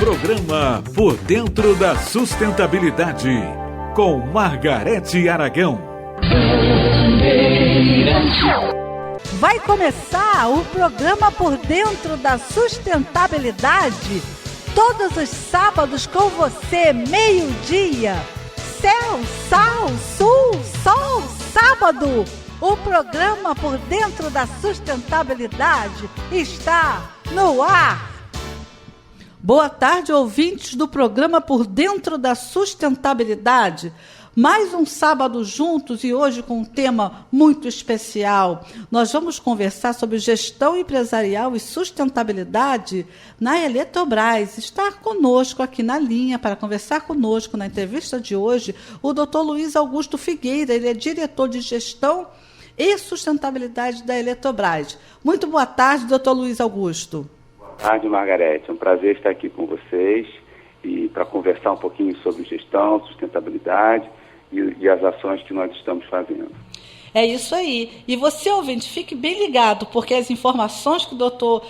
Programa Por Dentro da Sustentabilidade, com Margarete Aragão. Vai começar o programa Por Dentro da Sustentabilidade, todos os sábados com você, meio-dia. Céu, sal, sul, sol, sábado. O programa Por Dentro da Sustentabilidade está no ar. Boa tarde, ouvintes do programa Por Dentro da Sustentabilidade. Mais um sábado juntos e hoje com um tema muito especial. Nós vamos conversar sobre gestão empresarial e sustentabilidade na Eletrobras. Está conosco aqui na linha para conversar conosco na entrevista de hoje o Dr. Luiz Augusto Figueira. Ele é diretor de gestão e sustentabilidade da Eletrobras. Muito boa tarde, Dr. Luiz Augusto. Boa tarde, Margarete. É um prazer estar aqui com vocês e para conversar um pouquinho sobre gestão, sustentabilidade e as ações que nós estamos fazendo. É isso aí. E você, ouvinte, fique bem ligado, porque as informações que o doutor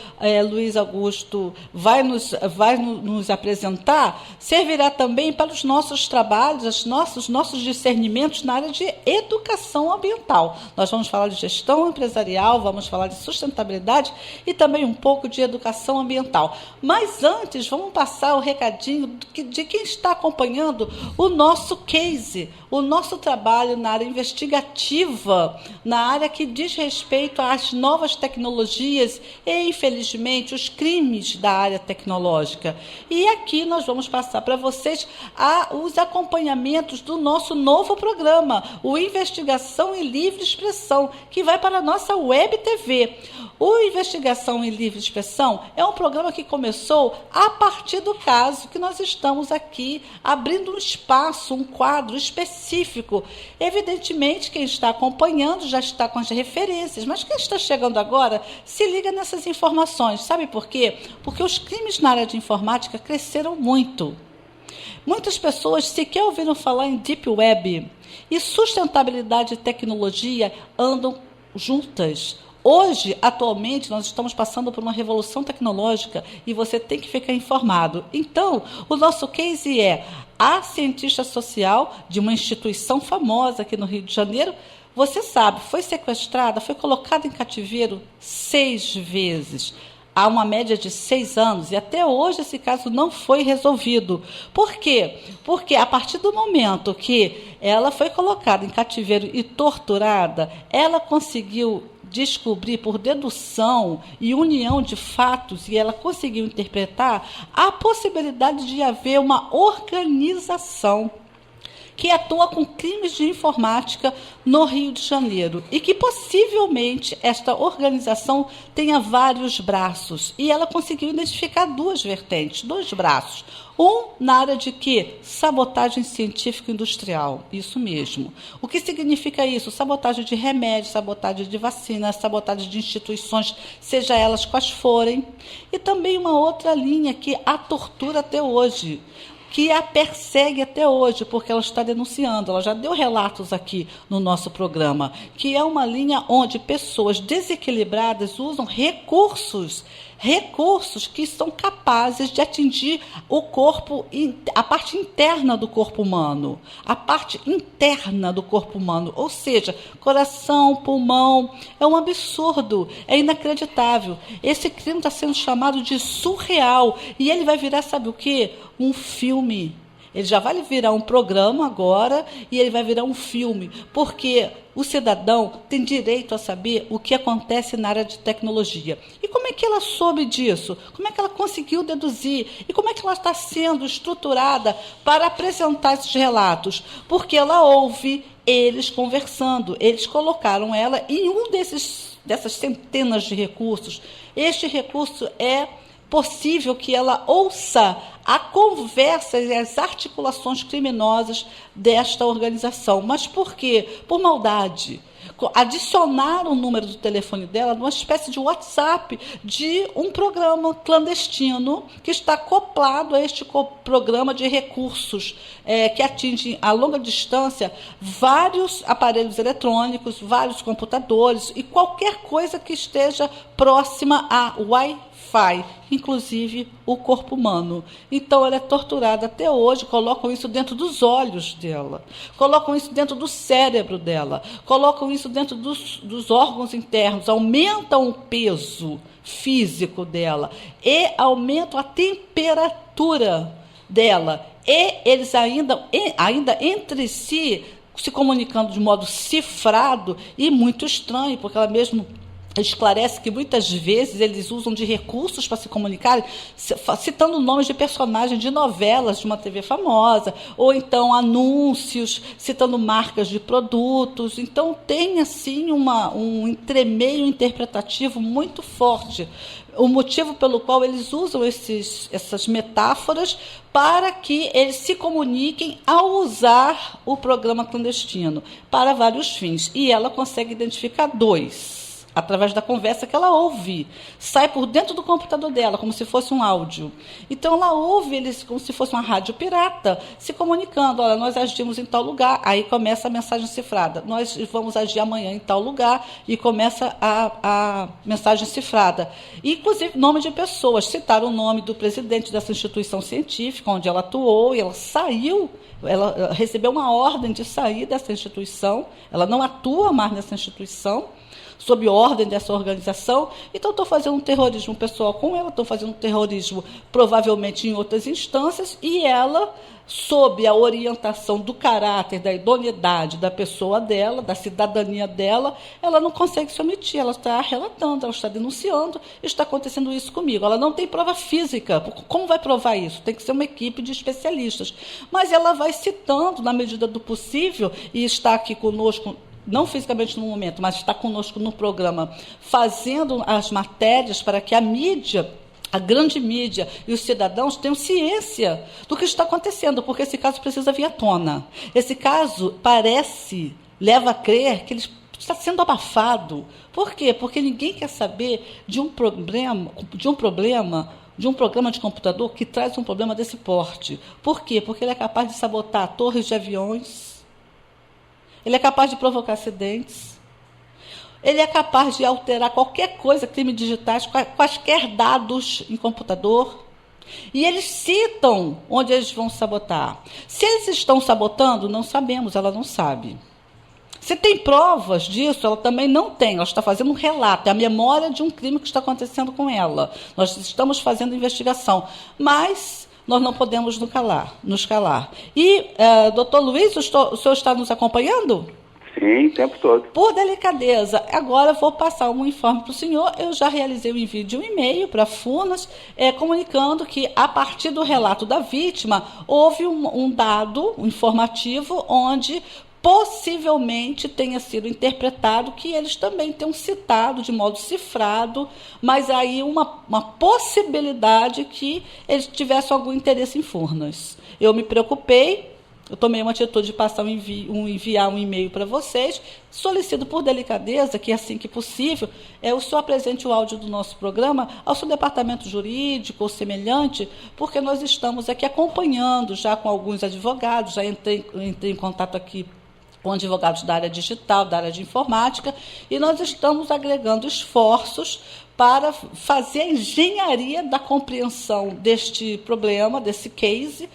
Luiz Augusto vai nos apresentar servirá também para os nossos trabalhos, os nossos discernimentos na área de educação ambiental. Nós vamos falar de gestão empresarial, vamos falar de sustentabilidade e também um pouco de educação ambiental. Mas antes, vamos passar o recadinho de quem está acompanhando o nosso case, o nosso trabalho na área investigativa, na área que diz respeito às novas tecnologias e, infelizmente, os crimes da área tecnológica. E aqui nós vamos passar para vocês os acompanhamentos do nosso novo programa, o Investigação em Livre Expressão, que vai para a nossa Web TV. O Investigação em Livre Expressão é um programa que começou a partir do caso que nós estamos aqui abrindo um espaço, um quadro específico. Evidentemente, quem está acompanhando já está com as referências, mas quem está chegando agora se liga nessas informações. Sabe por quê? Porque os crimes na área de informática cresceram muito. Muitas pessoas sequer ouviram falar em Deep Web. E sustentabilidade e tecnologia andam juntas. Hoje, atualmente, nós estamos passando por uma revolução tecnológica e você tem que ficar informado. Então, o nosso case é a cientista social de uma instituição famosa aqui no Rio de Janeiro. Você sabe, foi sequestrada, foi colocada em cativeiro 6 vezes. Há uma média de 6 anos e até hoje esse caso não foi resolvido. Por quê? Porque a partir do momento que ela foi colocada em cativeiro e torturada, ela conseguiu descobrir por dedução e união de fatos, e ela conseguiu interpretar a possibilidade de haver uma organização que atua com crimes de informática no Rio de Janeiro e que possivelmente esta organização tenha vários braços. E ela conseguiu identificar 2 vertentes, 2 braços. Um na área de quê? Sabotagem científico-industrial, isso mesmo. O que significa isso? Sabotagem de remédios, sabotagem de vacinas, sabotagem de instituições, seja elas quais forem. E também uma outra linha que a tortura até hoje, que a persegue até hoje, porque ela está denunciando, ela já deu relatos aqui no nosso programa, que é uma linha onde pessoas desequilibradas usam recursos que são capazes de atingir o corpo, a parte interna do corpo humano, a parte interna do corpo humano, ou seja, coração, pulmão. É um absurdo, é inacreditável. Esse crime está sendo chamado de surreal e ele vai virar, sabe o quê? Um filme. Ele já vai virar um programa agora e ele vai virar um filme, porque o cidadão tem direito a saber o que acontece na área de tecnologia. E como é que ela soube disso? Como é que ela conseguiu deduzir? E como é que ela está sendo estruturada para apresentar esses relatos? Porque ela ouve eles conversando, eles colocaram ela em dessas centenas de recursos. Este recurso é possível que ela ouça a conversa e as articulações criminosas desta organização. Mas por quê? Por maldade. Adicionaram o número do telefone dela numa espécie de WhatsApp de um programa clandestino que está acoplado a este programa de recursos que atinge a longa distância vários aparelhos eletrônicos, vários computadores e qualquer coisa que esteja próxima a Wi-Fi. Wi-Fi, inclusive o corpo humano. Então, ela é torturada até hoje, colocam isso dentro dos olhos dela, colocam isso dentro do cérebro dela, colocam isso dentro dos órgãos internos, aumentam o peso físico dela e aumentam a temperatura dela. E eles ainda entre si, se comunicando de modo cifrado e muito estranho, porque ela mesmo esclarece que muitas vezes eles usam de recursos para se comunicar, citando nomes de personagens de novelas de uma TV famosa, ou então anúncios, citando marcas de produtos. Então tem assim um entremeio interpretativo muito forte. O motivo pelo qual eles usam essas metáforas para que eles se comuniquem ao usar o programa clandestino para vários fins. E ela consegue identificar 2. Através da conversa que ela ouve. Sai por dentro do computador dela, como se fosse um áudio. Então, ela ouve eles como se fosse uma rádio pirata, se comunicando. Olha, nós agimos em tal lugar. Aí começa a mensagem cifrada. Nós vamos agir amanhã em tal lugar. E começa a mensagem cifrada. Inclusive, nome de pessoas. Citaram o nome do presidente dessa instituição científica, onde ela atuou, e ela saiu. Ela recebeu uma ordem de sair dessa instituição. Ela não atua mais nessa instituição, sob ordem dessa organização. Então, estou fazendo um terrorismo pessoal com ela, estou fazendo um terrorismo provavelmente em outras instâncias, e ela, sob a orientação do caráter, da idoneidade da pessoa dela, da cidadania dela, ela não consegue se omitir, ela está relatando, ela está denunciando, está acontecendo isso comigo. Ela não tem prova física, como vai provar isso? Tem que ser uma equipe de especialistas. Mas ela vai citando, na medida do possível, e está aqui conosco, não fisicamente no momento, mas está conosco no programa, fazendo as matérias para que a mídia, a grande mídia e os cidadãos tenham ciência do que está acontecendo, porque esse caso precisa vir à tona. Esse caso leva a crer que ele está sendo abafado. Por quê? Porque ninguém quer saber de um programa de computador que traz um problema desse porte. Por quê? Porque ele é capaz de sabotar torres de aviões, ele é capaz de provocar acidentes, ele é capaz de alterar qualquer coisa, crimes digitais, quaisquer dados em computador. E eles citam onde eles vão sabotar. Se eles estão sabotando, não sabemos, ela não sabe. Se tem provas disso, ela também não tem. Ela está fazendo um relato, é a memória de um crime que está acontecendo com ela. Nós estamos fazendo investigação, mas nós não podemos nos calar. E, doutor Luiz, o senhor está nos acompanhando? Sim, o tempo todo. Por delicadeza, agora vou passar um informe para o senhor. Eu já realizei o envio de um e-mail para a Furnas, comunicando que, a partir do relato da vítima, houve um dado informativo onde possivelmente tenha sido interpretado que eles também tenham citado de modo cifrado, mas aí uma possibilidade que eles tivessem algum interesse em Furnas. Eu me preocupei, eu tomei uma atitude de passar enviar um e-mail para vocês, solicito por delicadeza que, assim que possível, o senhor apresente o áudio do nosso programa ao seu departamento jurídico ou semelhante, porque nós estamos aqui acompanhando já com alguns advogados, já entrei em contato aqui com advogados da área digital, da área de informática, e nós estamos agregando esforços para fazer a engenharia da compreensão deste problema, desse case.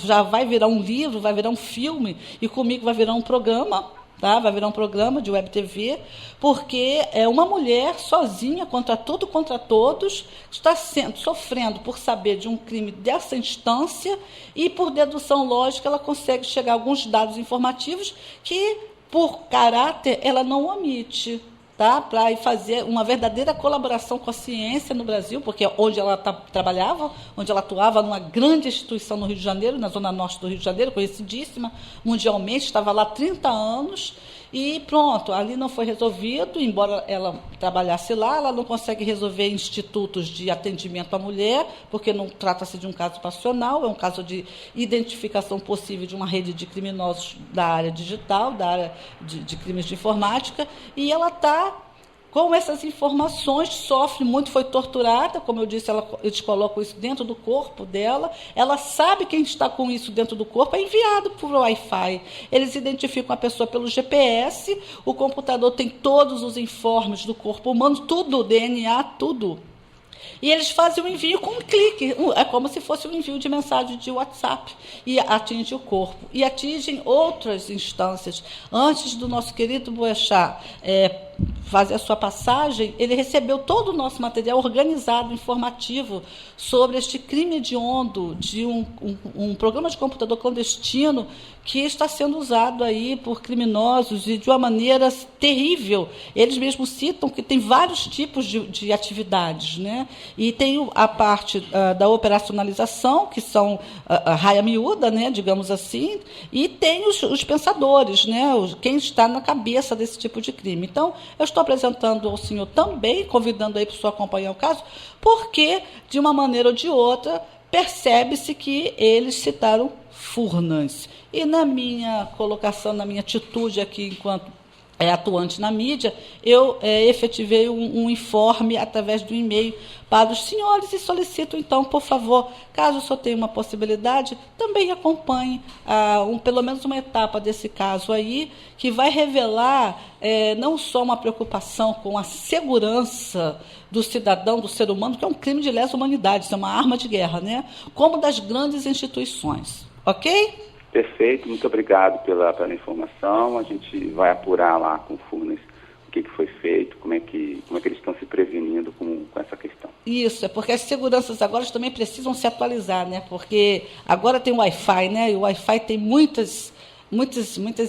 Já vai virar um livro, vai virar um filme, e comigo vai virar um programa, tá? Vai virar um programa de web TV, porque é uma mulher sozinha, contra tudo, contra todos, está sofrendo por saber de um crime dessa instância, e por dedução lógica ela consegue chegar a alguns dados informativos que, por caráter, ela não omite, tá? Para fazer uma verdadeira colaboração com a ciência no Brasil, porque onde ela trabalhava, onde ela atuava, numa grande instituição no Rio de Janeiro, na zona norte do Rio de Janeiro, conhecidíssima mundialmente, estava lá há 30 anos, e pronto, ali não foi resolvido, embora ela trabalhasse lá, ela não consegue resolver institutos de atendimento à mulher, porque não trata-se de um caso passional, é um caso de identificação possível de uma rede de criminosos da área digital, da área de crimes de informática, e ela está com essas informações, sofre muito, foi torturada, como eu disse, eles colocam isso dentro do corpo dela, ela sabe quem está com isso dentro do corpo, é enviado por Wi-Fi. Eles identificam a pessoa pelo GPS, o computador tem todos os informes do corpo humano, tudo, DNA, tudo. E eles fazem o envio com um clique, é como se fosse um envio de mensagem de WhatsApp, e atinge o corpo, e atingem outras instâncias. Antes do nosso querido Boechat fazer a sua passagem, ele recebeu todo o nosso material organizado, informativo, sobre este crime hediondo de um programa de computador clandestino que está sendo usado aí por criminosos e de uma maneira terrível. Eles mesmos citam que tem vários tipos de atividades, né? E tem a parte da operacionalização, que são a raia miúda, né, digamos assim, e tem os pensadores, né, quem está na cabeça desse tipo de crime. Então, eu estou apresentando ao senhor também, convidando aí para o senhor acompanhar o caso, porque, de uma maneira ou de outra, percebe-se que eles citaram Furnas. E na minha colocação, na minha atitude aqui enquanto atuante na mídia, eu efetivei um informe através do e-mail para os senhores e solicito, então, por favor, caso o senhor tenha uma possibilidade, também acompanhe pelo menos uma etapa desse caso aí, que vai revelar não só uma preocupação com a segurança do cidadão, do ser humano, que é um crime de lesa humanidade, isso é uma arma de guerra, né? Como das grandes instituições. Ok? Perfeito, muito obrigado pela informação. A gente vai apurar lá com o Furnas o que foi feito, como é que eles estão se prevenindo com essa questão. Isso, é porque as seguranças agora também precisam se atualizar, né? Porque agora tem o Wi-Fi, né? E o Wi-Fi tem muitas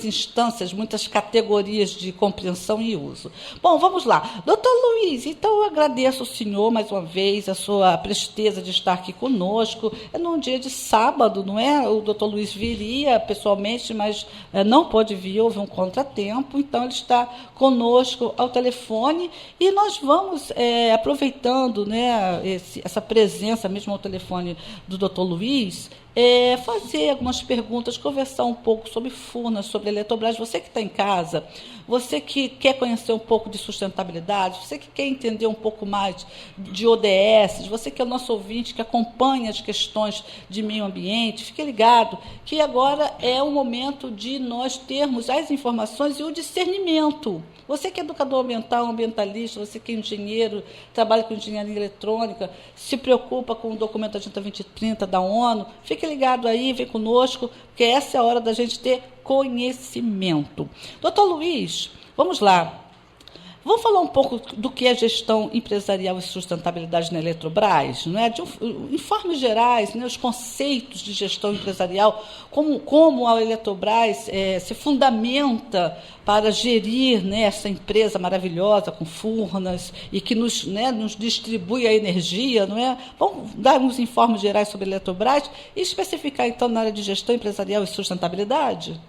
instâncias, muitas categorias de compreensão e uso. Bom, vamos lá. Doutor Luiz, então eu agradeço ao senhor mais uma vez, a sua presteza de estar aqui conosco. É num dia de sábado, não é? O doutor Luiz viria pessoalmente, mas não pôde vir, houve um contratempo, então ele está conosco ao telefone e nós vamos, aproveitando, né, essa presença mesmo ao telefone do doutor Luiz, fazer algumas perguntas, conversar um pouco sobre Furnas, sobre a Eletrobras. Você que está em casa, você que quer conhecer um pouco de sustentabilidade, você que quer entender um pouco mais de ODS, você que é o nosso ouvinte, que acompanha as questões de meio ambiente, fique ligado que agora é o momento de nós termos as informações e o discernimento. Você que é educador ambiental, ambientalista, você que é engenheiro, trabalha com engenharia eletrônica, se preocupa com o documento Agenda 2030 da ONU, fique ligado aí, vem conosco, porque essa é a hora da gente ter conhecimento. Doutor Luiz, vamos lá. Vamos falar um pouco do que é gestão empresarial e sustentabilidade na Eletrobras, não é? Em formas gerais, né, os conceitos de gestão empresarial, como a Eletrobras se fundamenta para gerir, né, essa empresa maravilhosa com Furnas e que nos distribui a energia, não é? Vamos dar uns informes gerais sobre a Eletrobras e especificar, então, na área de gestão empresarial e sustentabilidade?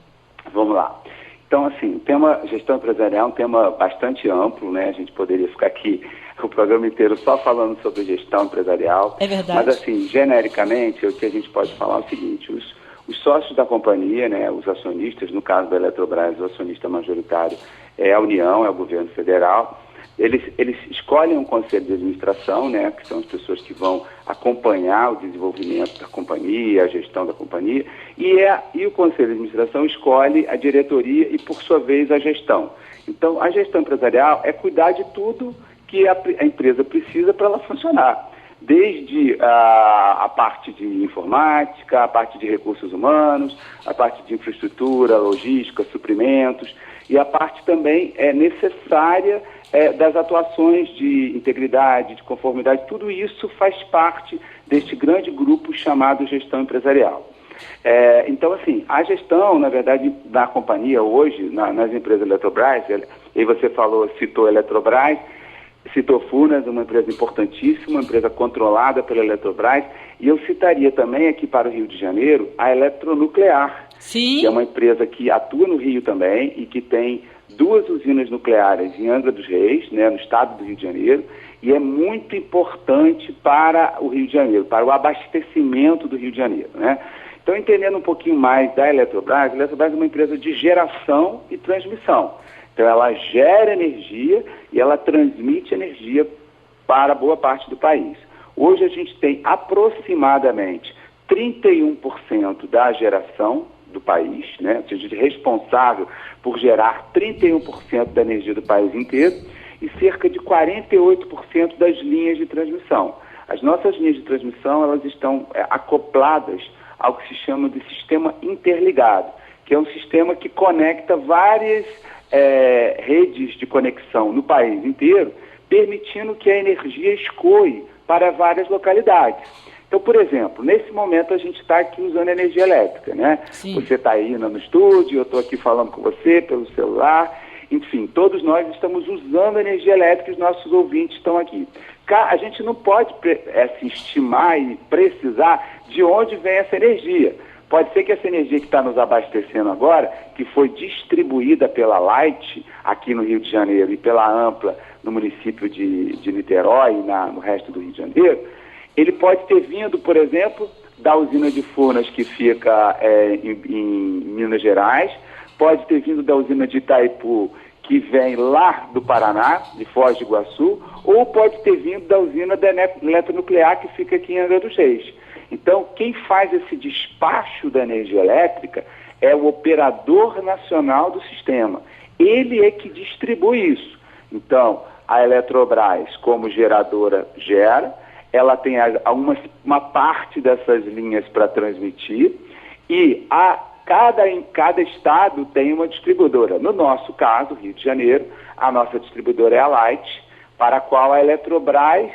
Vamos lá. Então, assim, o tema gestão empresarial é um tema bastante amplo, né? A gente poderia ficar aqui o programa inteiro só falando sobre gestão empresarial. É verdade. Mas, assim, genericamente, o que a gente pode falar é o seguinte: os sócios da companhia, né, os acionistas, no caso da Eletrobras, o acionista majoritário é a União, é o governo federal. Eles escolhem um conselho de administração, né, que são as pessoas que vão acompanhar o desenvolvimento da companhia, a gestão da companhia, e o conselho de administração escolhe a diretoria e, por sua vez, a gestão. Então, a gestão empresarial é cuidar de tudo que a empresa precisa para ela funcionar, desde a parte de informática, a parte de recursos humanos, a parte de infraestrutura, logística, suprimentos, e a parte também necessária das atuações de integridade, de conformidade. Tudo isso faz parte deste grande grupo chamado gestão empresarial. Então, assim, a gestão, na verdade, da companhia hoje, nas empresas Eletrobras, e você citou Eletrobras, citou Furnas, uma empresa importantíssima, uma empresa controlada pela Eletrobras, e eu citaria também aqui para o Rio de Janeiro a Eletronuclear, Sim. que é uma empresa que atua no Rio também e que tem 2 usinas nucleares em Angra dos Reis, né, no estado do Rio de Janeiro, e é muito importante para o Rio de Janeiro, para o abastecimento do Rio de Janeiro, né? Então, entendendo um pouquinho mais da Eletrobras, a Eletrobras é uma empresa de geração e transmissão. Então, ela gera energia e ela transmite energia para boa parte do país. Hoje, a gente tem aproximadamente 31% da geração do país, né? Ou seja, responsável por gerar 31% da energia do país inteiro, e cerca de 48% das linhas de transmissão. As nossas linhas de transmissão, elas estão acopladas ao que se chama de sistema interligado, que é um sistema que conecta várias redes de conexão no país inteiro, permitindo que a energia escoe para várias localidades. Então, por exemplo, nesse momento a gente está aqui usando energia elétrica, né? Sim. Você está aí no estúdio, eu estou aqui falando com você pelo celular, enfim, todos nós estamos usando energia elétrica e os nossos ouvintes estão aqui. A gente não pode estimar e precisar de onde vem essa energia. Pode ser que essa energia que está nos abastecendo agora, que foi distribuída pela Light aqui no Rio de Janeiro e pela Ampla no município de Niterói e no resto do Rio de Janeiro, ele pode ter vindo, por exemplo, da usina de Furnas que fica em Minas Gerais, pode ter vindo da usina de Itaipu, que vem lá do Paraná, de Foz do Iguaçu, ou pode ter vindo da usina da eletronuclear que fica aqui em Angra dos Reis. Então, quem faz esse despacho da energia elétrica é o operador nacional do sistema. Ele é que distribui isso. Então, a Eletrobras, como geradora, gera, ela tem uma parte dessas linhas para transmitir e cada estado tem uma distribuidora. No nosso caso, Rio de Janeiro, a nossa distribuidora é a Light, para a qual a Eletrobras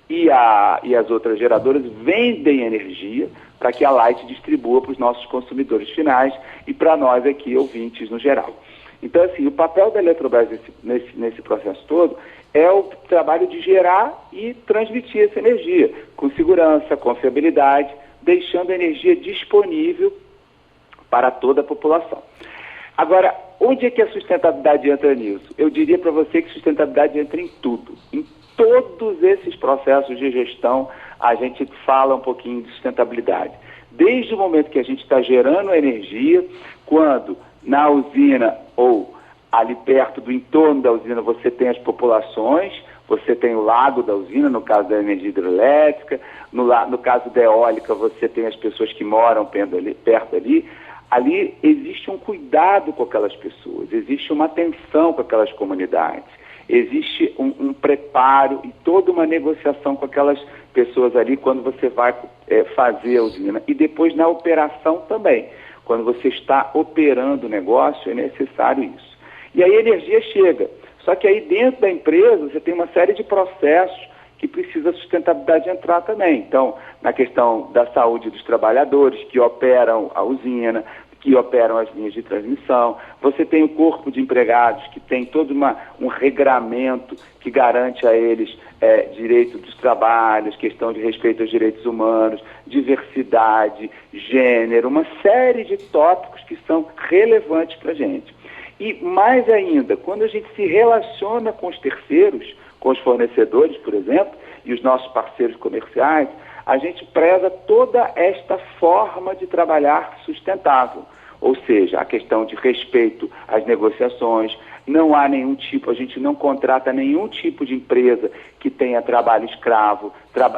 e as outras geradoras vendem energia para que a Light distribua para os nossos consumidores finais e para nós aqui, ouvintes no geral. Então, assim, o papel da Eletrobras nesse processo todo é o trabalho de gerar e transmitir essa energia com segurança, confiabilidade, deixando a energia disponível para toda a população. Agora, onde é que a sustentabilidade entra nisso? Eu diria para você que sustentabilidade entra em tudo. Em todos esses processos de gestão, a gente fala um pouquinho de sustentabilidade. Desde o momento que a gente está gerando energia, quando na usina ou ali perto do entorno da usina você tem as populações, você tem o lago da usina, no caso da energia hidrelétrica, no caso da eólica você tem as pessoas que moram perto ali. Ali existe um cuidado com aquelas pessoas, existe uma atenção com aquelas comunidades, existe um preparo e toda uma negociação com aquelas pessoas ali quando você vai fazer a usina. E depois na operação também. Quando você está operando o negócio, é necessário isso. E aí a energia chega. Só que aí dentro da empresa você tem uma série de processos que precisa a sustentabilidade entrar também. Então, na questão da saúde dos trabalhadores que operam a usina, que operam as linhas de transmissão, você tem o corpo de empregados que tem todo um regramento que garante a eles direito dos trabalhos, questão de respeito aos direitos humanos, diversidade, gênero, uma série de tópicos que são relevantes para a gente. E mais ainda, quando a gente se relaciona com os terceiros, com os fornecedores, por exemplo, e os nossos parceiros comerciais, a gente preza toda esta forma de trabalhar sustentável. Ou seja, a questão de respeito às negociações, não há nenhum tipo, a gente não contrata nenhum tipo de empresa que tenha trabalho escravo,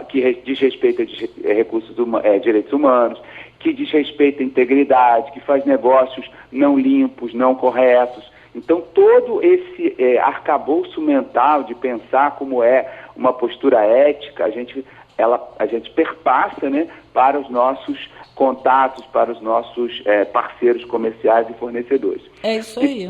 que desrespeita direitos humanos, que desrespeita a integridade, que faz negócios não limpos, não corretos. Então, todo esse arcabouço mental de pensar como é uma postura ética, a gente perpassa, né, para os nossos contatos, para os nossos parceiros comerciais e fornecedores. É isso aí.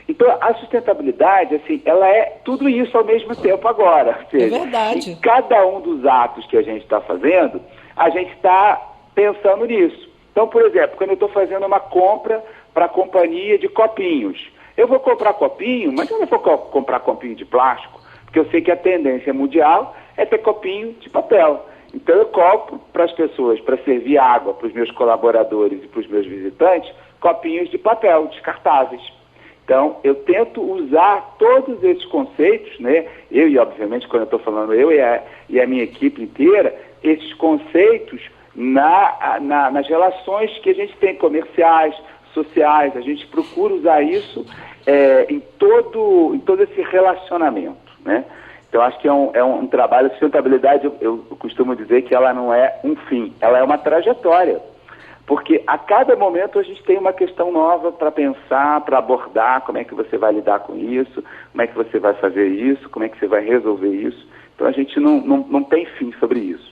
Então, a sustentabilidade, assim, ela é tudo isso ao mesmo tempo agora. Ou seja, é verdade. Em cada um dos atos que a gente está fazendo, a gente está pensando nisso. Então, por exemplo, quando eu estou fazendo uma compra para a companhia de copinhos, eu vou comprar copinho, mas eu não vou comprar copinho de plástico, porque eu sei que a tendência mundial é ter copinho de papel. Então eu compro para as pessoas, para servir água para os meus colaboradores e para os meus visitantes, copinhos de papel, descartáveis. Então eu tento usar todos esses conceitos, né? Eu e obviamente quando eu estou falando eu e a minha equipe inteira, esses conceitos nas relações que a gente tem comerciais, sociais, a gente procura usar isso em todo esse relacionamento, né? Então, acho que é um trabalho de sustentabilidade, eu costumo dizer que ela não é um fim, ela é uma trajetória. Porque a cada momento a gente tem uma questão nova para pensar, para abordar, como é que você vai lidar com isso, como é que você vai fazer isso, como é que você vai resolver isso. Então a gente não tem fim sobre isso.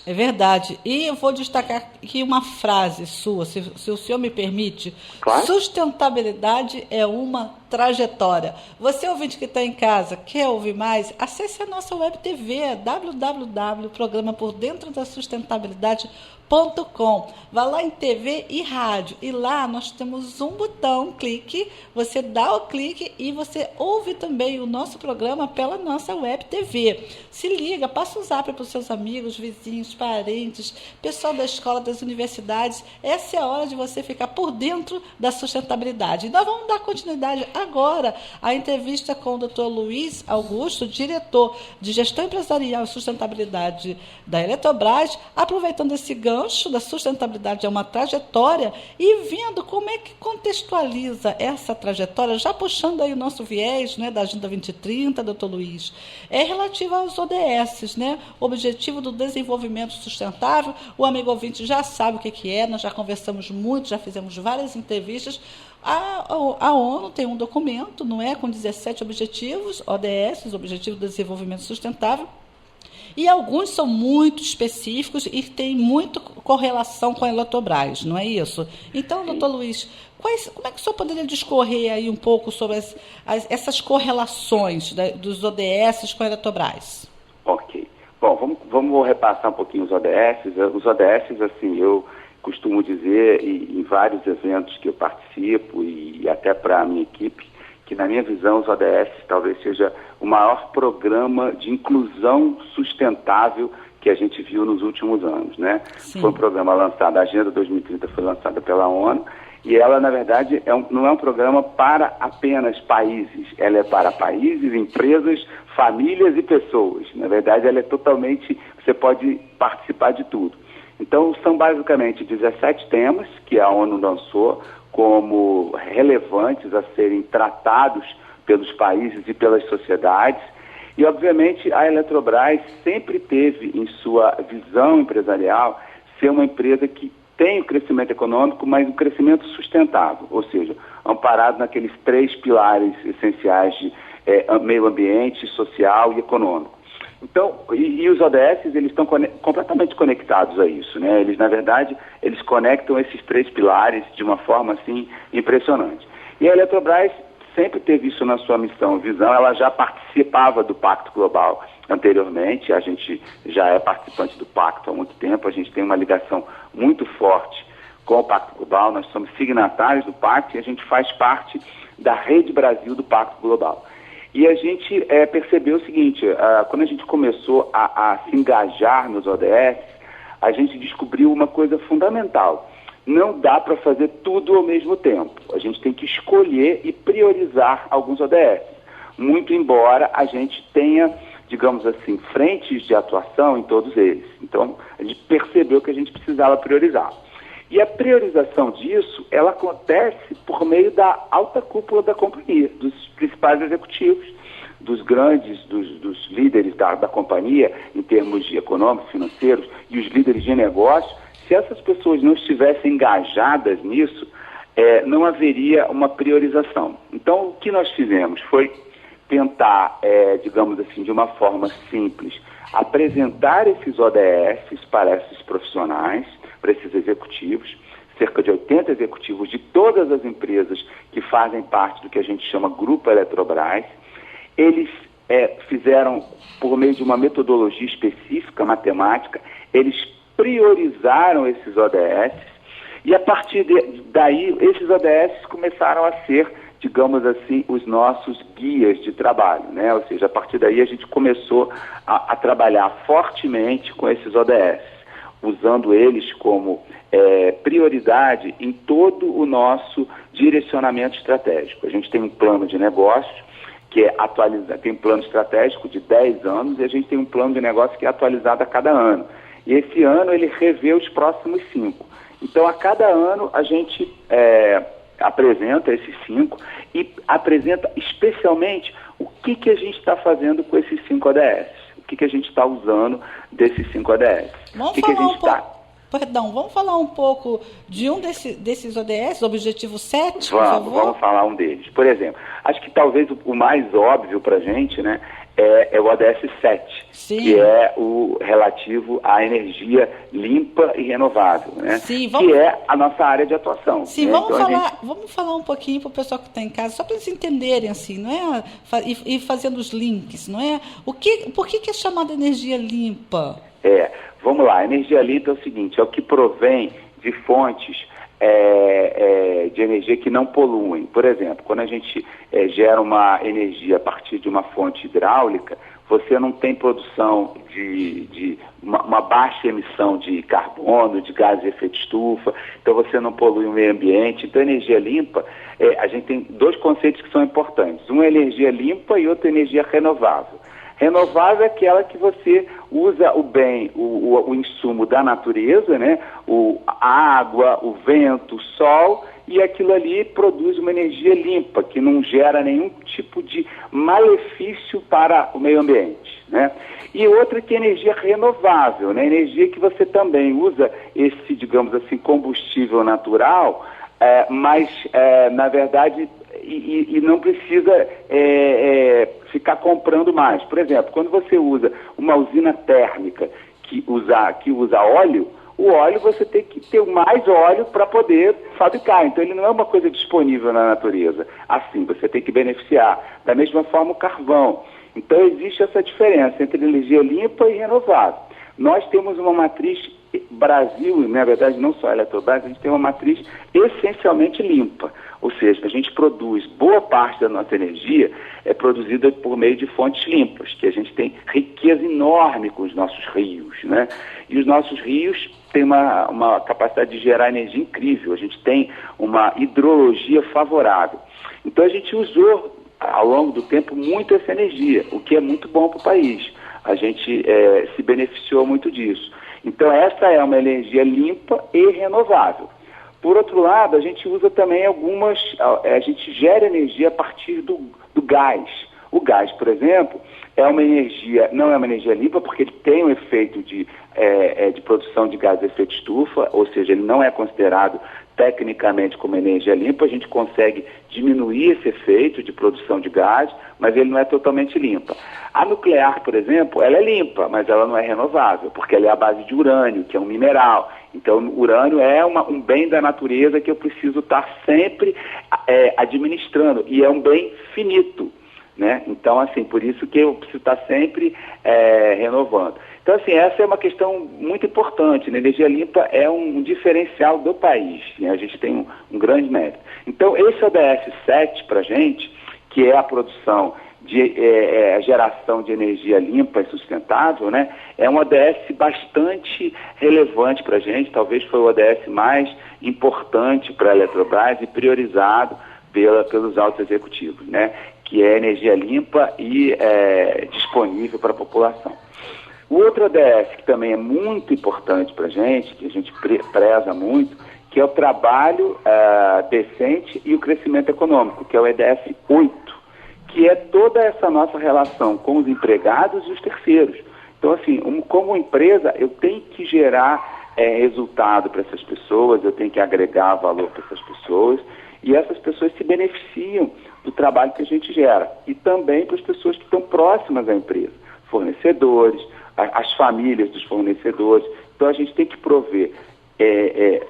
É verdade. E eu vou destacar aqui uma frase sua, se o senhor me permite. Claro. Sustentabilidade é uma trajetória. Você, ouvinte que está em casa, quer ouvir mais? Acesse a nossa web TV, www.programa por dentro da sustentabilidade.com. Vá lá em TV e rádio. E lá nós temos um botão, um clique. Você dá o clique e você ouve também o nosso programa pela nossa web TV. Se liga, passa o zap para os seus amigos, vizinhos, parentes, pessoal da escola, das universidades. Essa é a hora de você ficar por dentro da sustentabilidade. E nós vamos dar continuidade agora à entrevista com o Dr. Luiz Augusto, diretor de Gestão Empresarial e Sustentabilidade da Eletrobras, aproveitando esse gancho da sustentabilidade é uma trajetória e vendo como é que contextualiza essa trajetória, já puxando aí o nosso viés, né, da Agenda 2030, Dr. Luiz, é relativa aos ODS, né, Objetivo do Desenvolvimento Sustentável. O amigo ouvinte já sabe o que é, nós já conversamos muito, já fizemos várias entrevistas. A ONU tem um documento, não é, com 17 objetivos, ODS, Objetivos do Desenvolvimento Sustentável, e alguns são muito específicos e têm muita correlação com a Eletrobras, não é isso? Então, doutor Luiz, como é que o senhor poderia discorrer aí um pouco sobre essas correlações dos ODS com a Eletrobras? Ok. Bom, vamos repassar um pouquinho os ODS. Os ODS, assim, eu costumo dizer em vários eventos que eu participo e até para a minha equipe, que na minha visão os ODS talvez seja o maior programa de inclusão sustentável que a gente viu nos últimos anos, né? Sim. Foi um programa lançado, a Agenda 2030 foi lançada pela ONU, e ela, na verdade, não é um programa para apenas países, ela é para países, empresas, famílias e pessoas. Na verdade, ela é totalmente, você pode participar de tudo. Então, são basicamente 17 temas que a ONU lançou como relevantes a serem tratados pelos países e pelas sociedades. E, obviamente, a Eletrobras sempre teve em sua visão empresarial ser uma empresa que tem o crescimento econômico, mas um crescimento sustentável, ou seja, amparado naqueles 3 pilares essenciais de meio ambiente, social e econômico. Então, e os ODS, eles estão completamente conectados a isso, né? Eles, na verdade, eles conectam esses 3 pilares de uma forma, assim, impressionante. E a Eletrobras sempre teve isso na sua missão, visão, ela já participava do Pacto Global anteriormente, a gente já é participante do Pacto há muito tempo, a gente tem uma ligação muito forte com o Pacto Global, nós somos signatários do Pacto e a gente faz parte da Rede Brasil do Pacto Global. E a gente percebeu o seguinte, quando a gente começou a se engajar nos ODS, a gente descobriu uma coisa fundamental. Não dá para fazer tudo ao mesmo tempo. A gente tem que escolher e priorizar alguns ODS. Muito embora a gente tenha, digamos assim, frentes de atuação em todos eles. Então, a gente percebeu que a gente precisava priorizar. E a priorização disso, ela acontece por meio da alta cúpula da companhia, dos principais executivos, dos grandes, dos líderes da companhia, em termos de econômicos, financeiros, e os líderes de negócio. Se essas pessoas não estivessem engajadas nisso, não haveria uma priorização. Então, o que nós fizemos foi tentar, digamos assim, de uma forma simples, apresentar esses ODS para esses profissionais, para esses executivos, cerca de 80 executivos de todas as empresas que fazem parte do que a gente chama Grupo Eletrobras. Eles fizeram, por meio de uma metodologia específica, matemática, eles priorizaram esses ODS e a partir daí esses ODS começaram a ser, digamos assim, os nossos guias de trabalho, né? Ou seja, a partir daí a gente começou a trabalhar fortemente com esses ODS, usando eles como prioridade em todo o nosso direcionamento estratégico. A gente tem um plano de negócios que é atualizado, tem um plano estratégico de 10 anos e a gente tem um plano de negócio que é atualizado a cada ano. E esse ano ele revê os próximos 5. Então, a cada ano a gente apresenta esses 5 e apresenta especialmente o que a gente está fazendo com esses 5 ODS. O que a gente está usando desses 5 ODS. Vamos o que a gente está... Perdão, vamos falar um pouco de um desses ODS, objetivo 7, por favor? Vamos falar um deles. Por exemplo, acho que talvez o mais óbvio para a gente, né, é o ODS 7, Sim. Que é o relativo à energia limpa e renovável, né? Sim, que é a nossa área de atuação. Sim, né? Vamos falar um pouquinho para o pessoal que está em casa, só para eles entenderem, assim, não é? E fazendo os links, não é? Por que é chamada energia limpa? Vamos lá, a energia limpa é o seguinte, é o que provém de fontes de energia que não poluem. Por exemplo, quando a gente gera uma energia a partir de uma fonte hidráulica, você não tem produção de uma baixa emissão de carbono, de gases de efeito estufa, então você não polui o meio ambiente. Então, energia limpa, a gente tem dois conceitos que são importantes. Um é energia limpa e outro é energia renovável. Renovável é aquela que você usa o insumo da natureza, né? A água, o vento, o sol, e aquilo ali produz uma energia limpa, que não gera nenhum tipo de malefício para o meio ambiente, né? E outra que é energia renovável, né? Energia que você também usa esse, digamos assim, combustível natural, mas, na verdade, e não precisa ficar comprando mais. Por exemplo, quando você usa uma usina térmica que usa óleo, o óleo você tem que ter mais óleo para poder fabricar. Então ele não é uma coisa disponível na natureza. Assim, você tem que beneficiar. Da mesma forma o carvão. Então existe essa diferença entre energia limpa e renovável. Nós temos uma matriz Brasil, e na verdade não só a Eletrobras, a gente tem uma matriz essencialmente limpa. Ou seja, a gente produz, boa parte da nossa energia é produzida por meio de fontes limpas, que a gente tem riqueza enorme com os nossos rios, né? E os nossos rios têm uma capacidade de gerar energia incrível, a gente tem uma hidrologia favorável. Então a gente usou, ao longo do tempo, muito essa energia, o que é muito bom para o país. A gente se beneficiou muito disso. Então essa é uma energia limpa e renovável. Por outro lado, a gente usa também a gente gera energia a partir do gás. O gás, por exemplo, não é uma energia limpa porque ele tem um efeito de produção de gás de efeito estufa, ou seja, ele não é considerado tecnicamente como energia limpa. A gente consegue diminuir esse efeito de produção de gás, mas ele não é totalmente limpa. A nuclear, por exemplo, ela é limpa, mas ela não é renovável, porque ela é à base de urânio, que é um mineral. Então, o urânio é um bem da natureza que eu preciso estar sempre administrando, e é um bem finito, né? Então, assim, por isso que eu preciso estar sempre renovando. Então, assim, essa é uma questão muito importante, né? Energia limpa é um diferencial do país, né? A gente tem um grande mérito. Então, esse ODS 7 para a gente, que é a produção a geração de energia limpa e sustentável, né? É um ODS bastante relevante para a gente, talvez foi o ODS mais importante para a Eletrobras e priorizado pelos altos executivos, né? Que é energia limpa e disponível para a população. O outro ODS que também é muito importante para a gente, que a gente preza muito, que é o trabalho decente e o crescimento econômico, que é o ODS 8, que é toda essa nossa relação com os empregados e os terceiros. Então, assim, como empresa, eu tenho que gerar resultado para essas pessoas, eu tenho que agregar valor para essas pessoas, e essas pessoas se beneficiam do trabalho que a gente gera. E também para as pessoas que estão próximas à empresa, fornecedores, as famílias dos fornecedores. Então, a gente tem que prover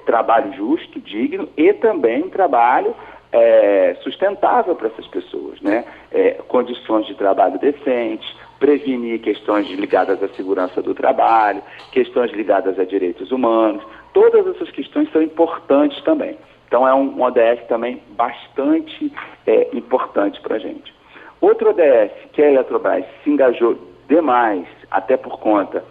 trabalho justo, digno, e também um trabalho sustentável para essas pessoas, né? Condições de trabalho decentes, prevenir questões ligadas à segurança do trabalho, questões ligadas a direitos humanos. Todas essas questões são importantes também. Então é um ODS também bastante importante para a gente. Outro ODS que a Eletrobras se engajou demais, até por conta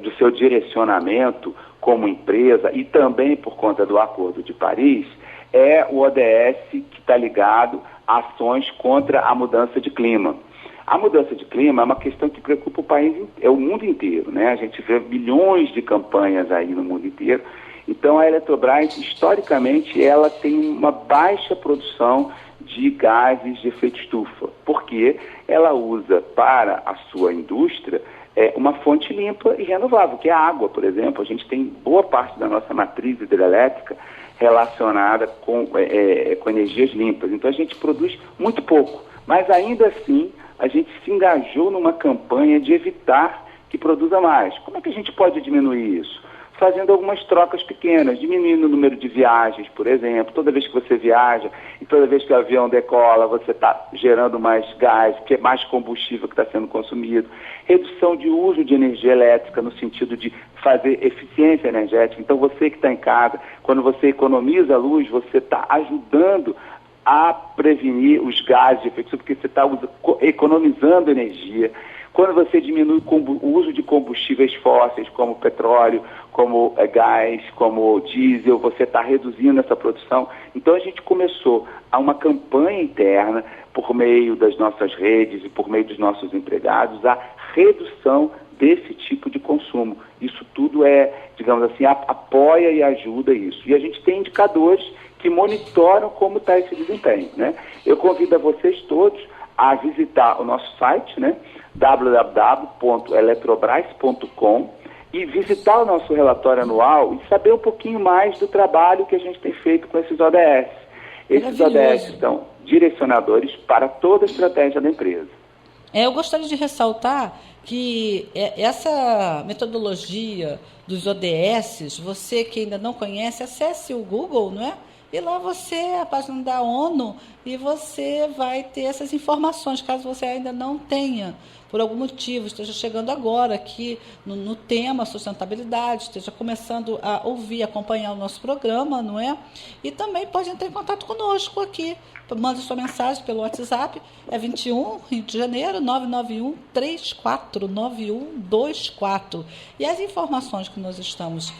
do seu direcionamento como empresa e também por conta do Acordo de Paris, é o ODS que está ligado a ações contra a mudança de clima. A mudança de clima é uma questão que preocupa o mundo inteiro, né? A gente vê milhões de campanhas aí no mundo inteiro. Então a Eletrobras, historicamente, ela tem uma baixa produção de gases de efeito estufa, porque ela usa para a sua indústria uma fonte limpa e renovável, que é a água, por exemplo. A gente tem boa parte da nossa matriz hidrelétrica relacionada com energias limpas. Então a gente produz muito pouco, mas ainda assim a gente se engajou numa campanha de evitar que produza mais. Como é que a gente pode diminuir isso? Fazendo algumas trocas pequenas, diminuindo o número de viagens, por exemplo. Toda vez que você viaja e toda vez que o avião decola, você está gerando mais gás, que é mais combustível que está sendo consumido. Redução de uso de energia elétrica no sentido de fazer eficiência energética. Então, você que está em casa, quando você economiza a luz, você está ajudando a prevenir os gases de efeito estufa, porque você está economizando energia. Quando você diminui o uso de combustíveis fósseis, como petróleo, como gás, como diesel, você está reduzindo essa produção. Então a gente começou a uma campanha interna, por meio das nossas redes e por meio dos nossos empregados, a redução desse tipo de consumo. Isso tudo digamos assim, apoia e ajuda isso. E a gente tem indicadores que monitoram como está esse desempenho, né? Eu convido a vocês todos a visitar o nosso site, né? www.eletrobras.com e visitar o nosso relatório anual e saber um pouquinho mais do trabalho que a gente tem feito com esses ODS. Esses ODS são direcionadores para toda a estratégia da empresa. Eu gostaria de ressaltar que essa metodologia dos ODS, você que ainda não conhece, acesse o Google, não é? E lá a página da ONU, e você vai ter essas informações, caso você ainda não tenha, por algum motivo, esteja chegando agora aqui no tema sustentabilidade, esteja começando a ouvir, acompanhar o nosso programa, não é? E também pode entrar em contato conosco aqui. Manda sua mensagem pelo WhatsApp, 21, Rio de Janeiro, 991-349124. E as informações que nós estamos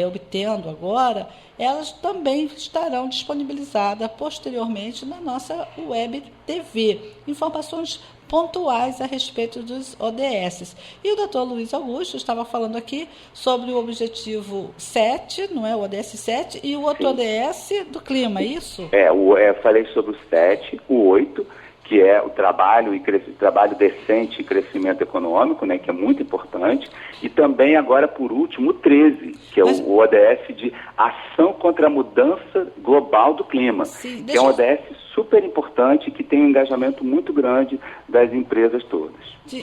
obtendo agora, elas também estarão disponibilizadas posteriormente na nossa web TV. Informações pontuais a respeito dos ODS. E o doutor Luiz Augusto estava falando aqui sobre o objetivo 7, não é? O ODS 7, e o outro Sim. ODS do clima, é isso? Eu falei sobre o 7, o 8, que é o trabalho decente e crescimento econômico, né, que é muito importante, e também agora, por último, o 13, que é o ODS de ação contra a mudança global do clima, Sim, que é um ODS super importante, que tem um engajamento muito grande das empresas todas.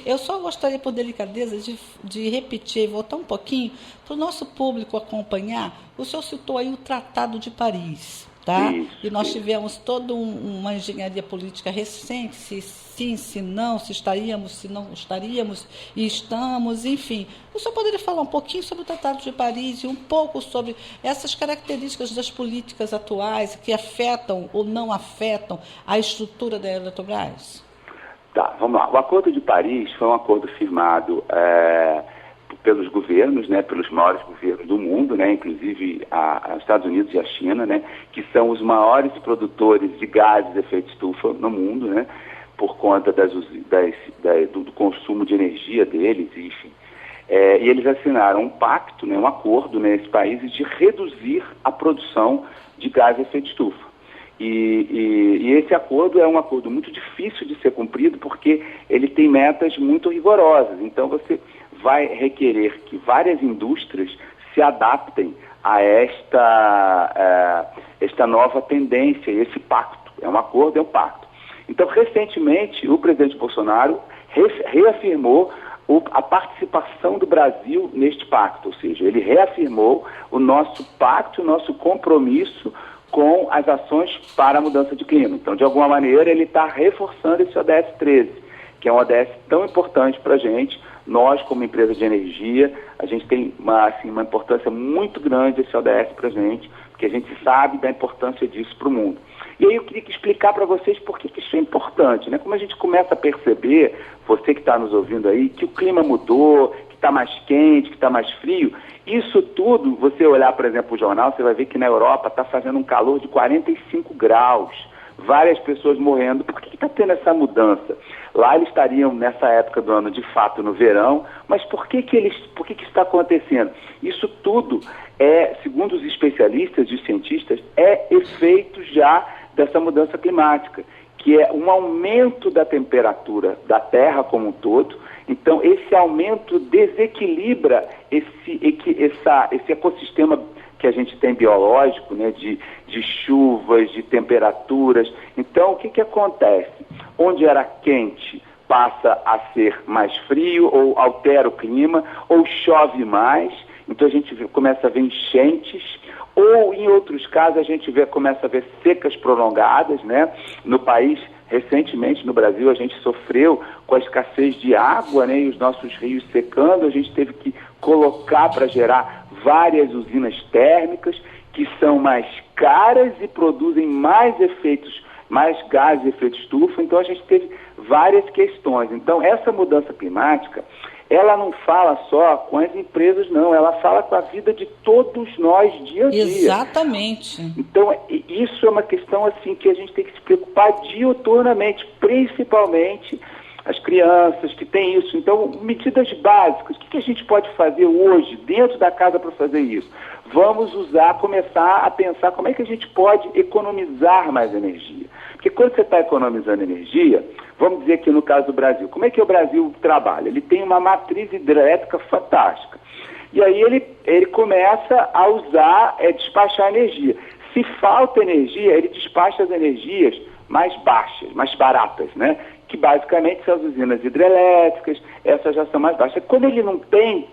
Eu só gostaria, por delicadeza, de repetir e voltar um pouquinho para o nosso público acompanhar. O senhor citou aí o Tratado de Paris. Tá? E nós tivemos toda uma engenharia política recente, se sim, se não, se estaríamos, se não estaríamos, e estamos, enfim. O senhor poderia falar um pouquinho sobre o Tratado de Paris e um pouco sobre essas características das políticas atuais que afetam ou não afetam a estrutura da Eletrobras? Tá, vamos lá. O Acordo de Paris foi um acordo firmado pelos governos, né, pelos maiores governos do mundo, né, inclusive os Estados Unidos e a China, né, que são os maiores produtores de gases de efeito estufa no mundo, né, por conta do consumo de energia deles, enfim. E eles assinaram um pacto, né, um acordo nesses países de reduzir a produção de gases de efeito estufa. E esse acordo é um acordo muito difícil de ser cumprido porque ele tem metas muito rigorosas. Então você vai requerer que várias indústrias se adaptem a esta nova tendência, esse pacto. É um acordo, é um pacto. Então, recentemente, o presidente Bolsonaro reafirmou a participação do Brasil neste pacto, ou seja, ele reafirmou o nosso pacto, o nosso compromisso com as ações para a mudança de clima. Então, de alguma maneira, ele está reforçando esse ODS 13, que é um ODS tão importante para a gente. Nós, como empresa de energia, a gente tem uma importância muito grande esse ODS para a gente, porque a gente sabe da importância disso para o mundo. E aí eu queria explicar para vocês por que isso é importante, né? Como a gente começa a perceber, você que está nos ouvindo aí, que o clima mudou, que está mais quente, que está mais frio, isso tudo, você olhar, por exemplo, o jornal, você vai ver que na Europa está fazendo um calor de 45 graus, várias pessoas morrendo. Por que está tendo essa mudança? Lá eles estariam, nessa época do ano, de fato, no verão, mas por que isso está acontecendo? Isso tudo segundo os especialistas e os cientistas, efeito já dessa mudança climática, que é um aumento da temperatura da Terra como um todo. Então, esse aumento desequilibra esse ecossistema que a gente tem biológico, né, de chuvas, de temperaturas. Então, o que acontece? Onde era quente, passa a ser mais frio, ou altera o clima, ou chove mais. Então, a gente começa a ver enchentes, ou, em outros casos, a gente começa a ver secas prolongadas, né? No país, recentemente, no Brasil, a gente sofreu com a escassez de água, né? E os nossos rios secando, a gente teve que colocar para gerar várias usinas térmicas, que são mais caras e produzem mais gases de efeito estufa. Então, a gente teve várias questões. Então, essa mudança climática, ela não fala só com as empresas, não. Ela fala com a vida de todos nós, dia a dia. Exatamente. Então, isso é uma questão assim que a gente tem que se preocupar diuturnamente, principalmente as crianças que têm isso. Então, medidas básicas. O que a gente pode fazer hoje, dentro da casa, para fazer isso? Vamos começar a pensar como é que a gente pode economizar mais energia. Porque quando você está economizando energia, vamos dizer aqui no caso do Brasil, como é que o Brasil trabalha? Ele tem uma matriz hidrelétrica fantástica. E aí ele começa a despachar energia. Se falta energia, ele despacha as energias mais baixas, mais baratas, né? Que basicamente são as usinas hidrelétricas, essas já são mais baixas. Quando ele não tem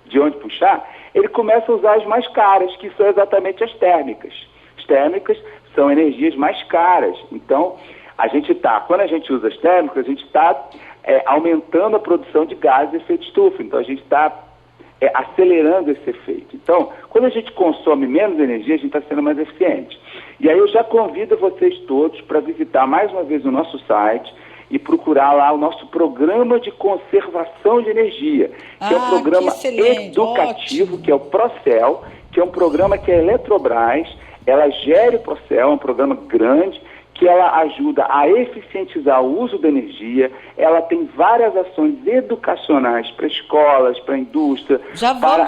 de onde puxar, ele começa a usar as mais caras, que são exatamente as térmicas. As térmicas são energias mais caras. Então, quando a gente usa as térmicas, a gente está aumentando a produção de gases de efeito estufa. Então, a gente está acelerando esse efeito. Então, quando a gente consome menos energia, a gente está sendo mais eficiente. E aí eu já convido vocês todos para visitar mais uma vez o nosso site e procurar lá o nosso programa de conservação de energia, que é um programa educativo, que é o Procel, que é um programa que a Eletrobras, ela gere o Procel, é um programa grande, que ela ajuda a eficientizar o uso da energia. Ela tem várias ações educacionais para escolas, para a indústria, para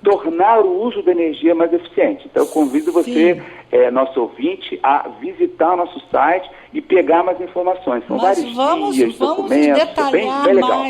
tornar o uso da energia mais eficiente. Então, eu convido você, nosso ouvinte, a visitar nosso site e pegar mais informações. São vários guias, documentos, bem legal.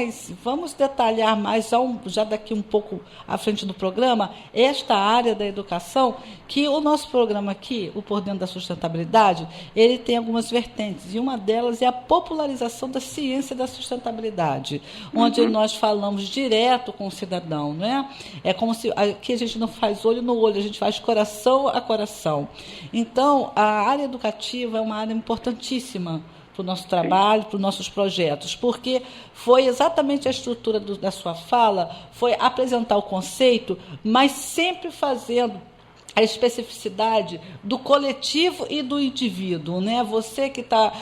Vamos detalhar mais, já daqui um pouco à frente do programa, esta área da educação, que o nosso programa aqui, o Por Dentro da Sustentabilidade, ele tem algumas vertentes, e uma delas é a popularização da ciência da sustentabilidade, onde nós falamos direto com o cidadão, não é? É como se aqui a gente não faz olho no olho, a gente faz coração a coração. Então, a área educativa é uma área importantíssima para o nosso trabalho, para os nossos projetos, porque foi exatamente a estrutura da sua fala, foi apresentar o conceito, mas sempre fazendo a especificidade do coletivo e do indivíduo, né? Você que está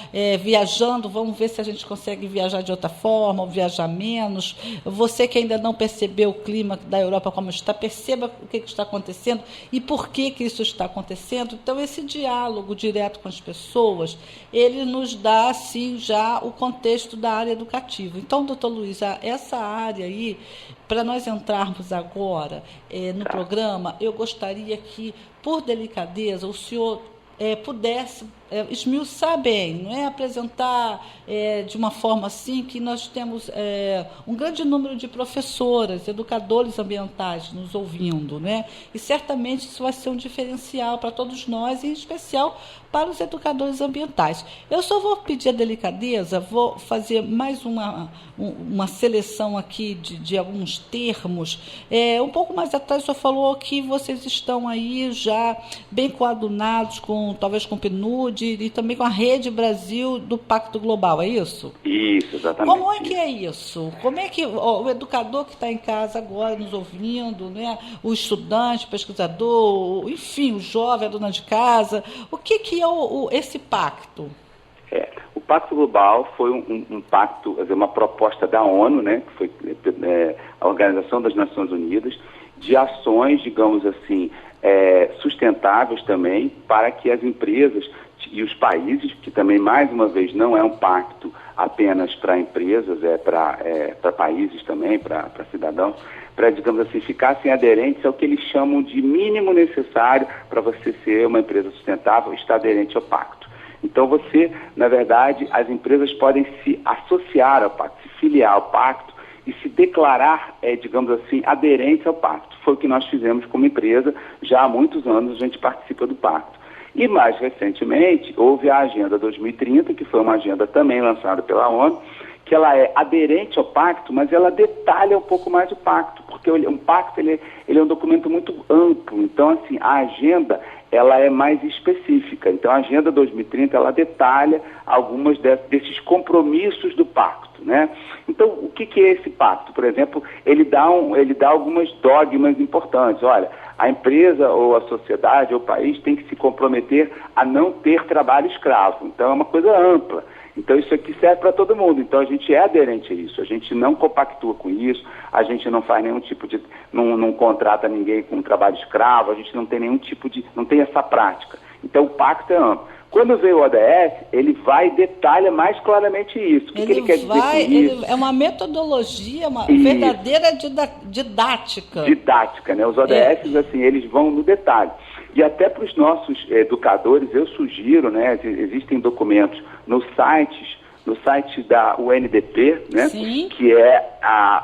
viajando, vamos ver se a gente consegue viajar de outra forma, ou viajar menos. Você que ainda não percebeu o clima da Europa como está, perceba o que está acontecendo e por que isso está acontecendo. Então, esse diálogo direto com as pessoas, ele nos dá, assim, já o contexto da área educativa. Então, doutor Luiz, essa área aí, para nós entrarmos agora no programa, eu gostaria que, por delicadeza, o senhor pudesse esmiuçar bem, não é? Apresentar de uma forma assim que nós temos um grande número de professoras, educadores ambientais nos ouvindo, né? E certamente isso vai ser um diferencial para todos nós, em especial para os educadores ambientais. Eu só vou pedir a delicadeza, vou fazer mais uma seleção aqui de alguns termos. Um pouco mais atrás, o senhor falou que vocês estão aí já bem coadunados, talvez com o PNUD e também com a Rede Brasil do Pacto Global, é isso? Isso, exatamente. Como é que é isso? Como é que o educador que está em casa agora nos ouvindo, né, o estudante, o pesquisador, enfim, o jovem, a dona de casa, o que é esse pacto? O Pacto Global foi um pacto, uma proposta da ONU, né, que foi a Organização das Nações Unidas, de ações, digamos assim, sustentáveis também, para que as empresas e os países, que também, mais uma vez, não é um pacto apenas para empresas, para países também, para cidadãos, para, digamos assim, ficassem aderentes ao que eles chamam de mínimo necessário para você ser uma empresa sustentável, estar aderente ao pacto. Então você, na verdade, as empresas podem se associar ao pacto, se filiar ao pacto e se declarar, digamos assim, aderentes ao pacto. Foi o que nós fizemos como empresa, já há muitos anos a gente participa do pacto. E mais recentemente houve a Agenda 2030, que foi uma agenda também lançada pela ONU, que ela é aderente ao pacto, mas ela detalha um pouco mais o pacto, porque um pacto ele é um documento muito amplo. Então, assim, a agenda ela é mais específica. Então, a Agenda 2030 ela detalha algumas desses compromissos do pacto, né? Então, o que é esse pacto? Por exemplo, ele dá algumas dogmas importantes. Olha, a empresa ou a sociedade ou o país tem que se comprometer a não ter trabalho escravo. Então, é uma coisa ampla. Então, isso aqui serve para todo mundo. Então, a gente é aderente a isso. A gente não compactua com isso. A gente não faz nenhum tipo de... Não contrata ninguém com trabalho escravo. A gente não tem nenhum tipo de... Não tem essa prática. Então, o pacto é amplo. Quando veio o ODS, ele vai e detalha mais claramente isso. O que ele quer dizer com isso? É uma metodologia, uma verdadeira didática. Didática, né? Os ODS, assim, eles vão no detalhe. E até para os nossos educadores, eu sugiro, né? Existem documentos no site da UNDP, né? Sim. Que é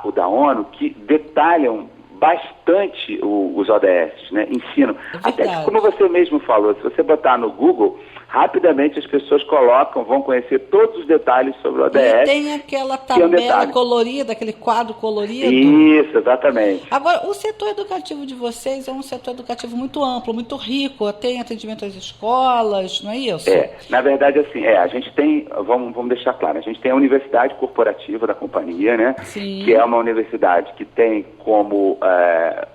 o da ONU, que detalham bastante os ODS, né? Ensinam. Até que, como você mesmo falou, se você botar no Google, rapidamente as pessoas vão conhecer todos os detalhes sobre o ODS. E tem aquela tabela colorida, aquele quadro colorido. Isso, exatamente. Agora, o setor educativo de vocês é um setor educativo muito amplo, muito rico, tem atendimento às escolas, não é isso? Na verdade, assim, a gente tem, vamos deixar claro, a gente tem a Universidade Corporativa da companhia, né? Sim. Que é uma universidade que tem como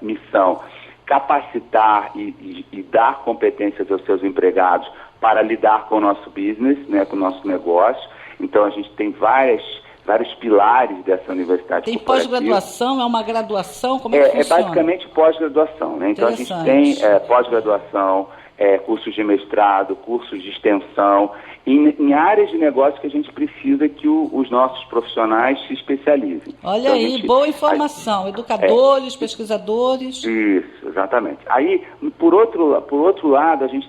missão capacitar e dar competências aos seus empregados para lidar com o nosso business, né, com o nosso negócio. Então, a gente tem vários pilares dessa universidade tem corporativa. pós-graduação, é uma graduação? Como é que funciona? É basicamente pós-graduação, né? Então, a gente tem pós-graduação, cursos de mestrado, cursos de extensão, em áreas de negócio que a gente precisa que os nossos profissionais se especializem. Olha então, aí, boa informação. Educadores, pesquisadores. Isso, exatamente. Aí, por outro lado, a gente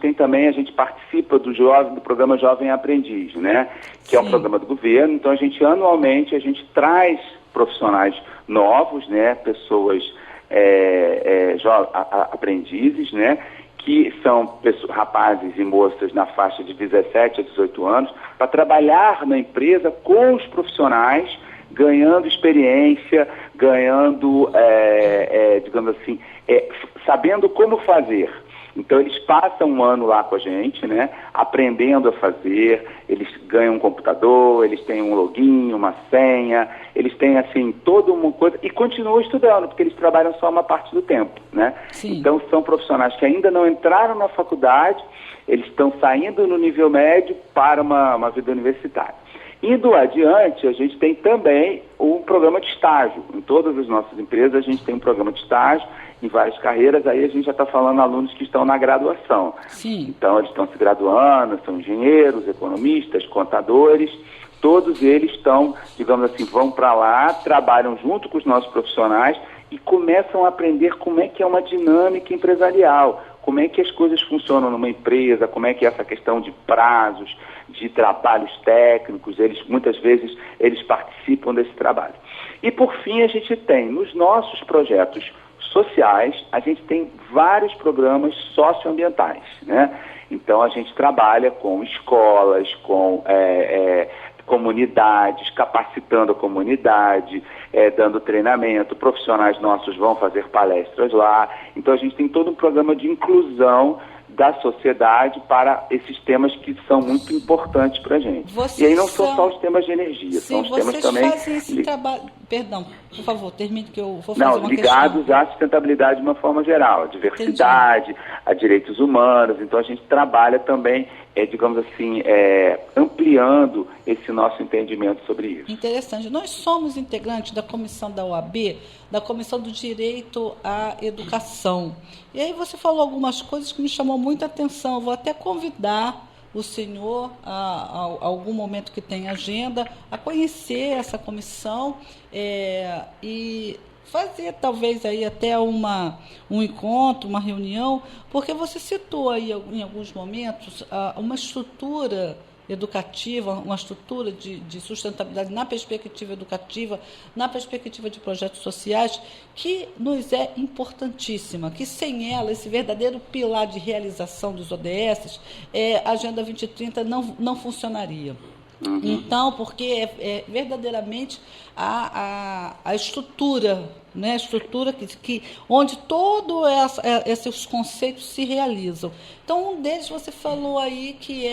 participa do programa Jovem Aprendiz, né? Que é um programa do governo. Então, anualmente, a gente traz profissionais novos, né? Pessoas aprendizes, né? Que são rapazes e moças na faixa de 17 a 18 anos, para trabalhar na empresa com os profissionais, ganhando experiência, ganhando, digamos assim, sabendo como fazer. Então, eles passam um ano lá com a gente, né, aprendendo a fazer, eles ganham um computador, eles têm um login, uma senha, eles têm, assim, toda uma coisa, e continuam estudando, porque eles trabalham só uma parte do tempo, né? Sim. Então, são profissionais que ainda não entraram na faculdade, eles estão saindo no nível médio para uma vida universitária. Indo adiante, a gente tem também um programa de estágio. Em todas as nossas empresas, a gente tem um programa de estágio, em várias carreiras, aí a gente já está falando alunos que estão na graduação. Sim. Então, eles estão se graduando, são engenheiros, economistas, contadores, todos eles estão, digamos assim, vão para lá, trabalham junto com os nossos profissionais e começam a aprender como é que é uma dinâmica empresarial, como é que as coisas funcionam numa empresa, como é que é essa questão de prazos, de trabalhos técnicos, muitas vezes eles participam desse trabalho. E por fim a gente tem, nos nossos projetos sociais, a gente tem vários programas socioambientais, né? Então a gente trabalha com escolas, com comunidades, capacitando a comunidade, dando treinamento, profissionais nossos vão fazer palestras lá. Então a gente tem todo um programa de inclusão da sociedade para esses temas que são muito importantes para a gente. E aí não são só os temas de energia, são os temas também... Vocês fazem esse trabalho... Perdão, por favor, termine que eu vou fazer uma ligados questão. à sustentabilidade de uma forma geral, a diversidade, a direitos humanos. Então a gente trabalha também, digamos assim, ampliando esse nosso entendimento sobre isso. Interessante. Nós somos integrantes da comissão da OAB, da Comissão do Direito à Educação. E aí você falou algumas coisas que me chamou muita atenção. Eu vou até convidar o senhor, a algum momento que tem agenda, a conhecer essa comissão e fazer talvez aí até um encontro, uma reunião, porque você citou aí em alguns momentos uma estrutura educativa, uma estrutura de sustentabilidade na perspectiva educativa, na perspectiva de projetos sociais, que nos é importantíssima, que sem ela, esse verdadeiro pilar de realização dos ODS, a Agenda 2030 não funcionaria. Uhum. Então, porque verdadeiramente a estrutura, né, a estrutura onde todos esses conceitos se realizam. Então, um deles você falou aí que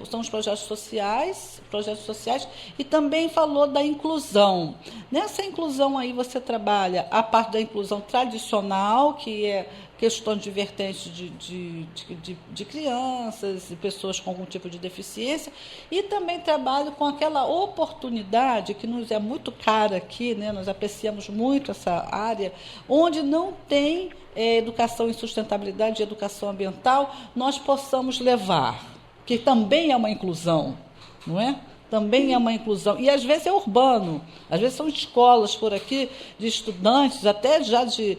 são os projetos sociais e também falou da inclusão. Nessa inclusão aí você trabalha a parte da inclusão tradicional, que é questões de vertentes de crianças e pessoas com algum tipo de deficiência, e também trabalho com aquela oportunidade que nos é muito cara aqui, né? Nós apreciamos muito essa área, onde não tem educação em sustentabilidade e educação ambiental, nós possamos levar, que também é uma inclusão, não é? Também é uma inclusão, e às vezes é urbano, às vezes são escolas por aqui de estudantes, até já de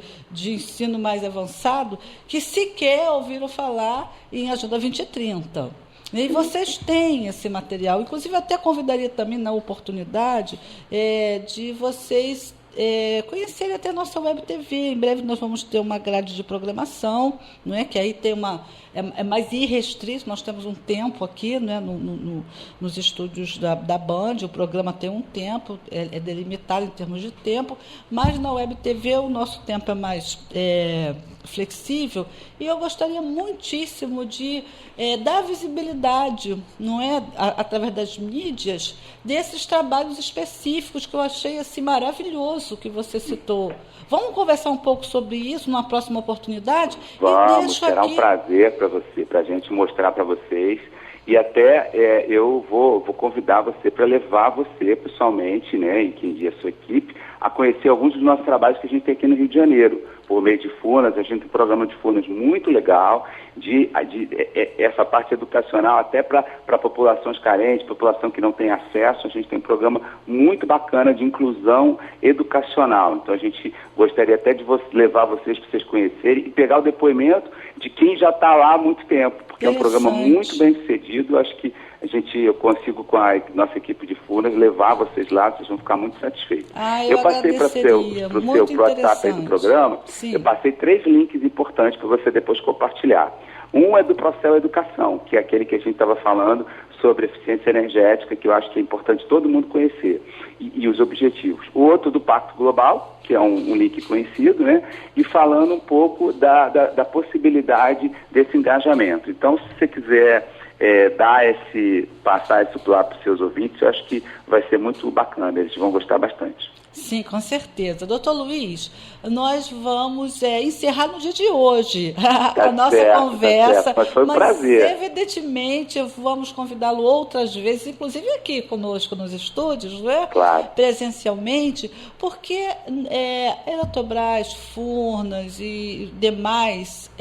ensino mais avançado, que sequer ouviram falar em Agenda 2030. E vocês têm esse material, inclusive até convidaria também na oportunidade de vocês conhecerem até a nossa Web TV. Em breve nós vamos ter uma grade de programação, não é? Que aí tem é mais irrestrito, nós temos um tempo aqui, né, nos estúdios da Band, o programa tem um tempo, é delimitado em termos de tempo, mas na Web TV o nosso tempo é mais flexível, e eu gostaria muitíssimo de dar visibilidade, não é, através das mídias, desses trabalhos específicos que eu achei assim maravilhoso que você citou. Vamos conversar um pouco sobre isso numa próxima oportunidade? Vamos, será um prazer para a gente mostrar para vocês, e até eu vou convidar você para levar você pessoalmente, né, e quem dia a sua equipe, a conhecer alguns dos nossos trabalhos que a gente tem aqui no Rio de Janeiro. Por meio de Furnas, a gente tem um programa de Furnas muito legal, essa parte educacional até para populações carentes, população que não tem acesso. A gente tem um programa muito bacana de inclusão educacional. Então a gente gostaria até de levar vocês para vocês conhecerem e pegar o depoimento de quem já está lá há muito tempo, porque é um programa muito bem sucedido. Acho que eu consigo, com a nossa equipe de Furnas, levar vocês lá, vocês vão ficar muito satisfeitos. Eu passei para o seu WhatsApp aí do programa, sim, eu passei 3 links importantes para você depois compartilhar. Um é do Procel Educação, que é aquele que a gente estava falando sobre eficiência energética, que eu acho que é importante todo mundo conhecer, e os objetivos. O outro do Pacto Global, que é um link conhecido, né? E falando um pouco da possibilidade desse engajamento. Então, se você quiser passar isso para os seus ouvintes, eu acho que vai ser muito bacana, eles vão gostar bastante. Sim, com certeza. Doutor Luiz, nós vamos encerrar no dia de hoje a nossa conversa. Mas foi um prazer. Evidentemente, vamos convidá-lo outras vezes, inclusive aqui conosco nos estúdios, não é? Claro. Presencialmente, porque Eletrobras, Furnas e demais,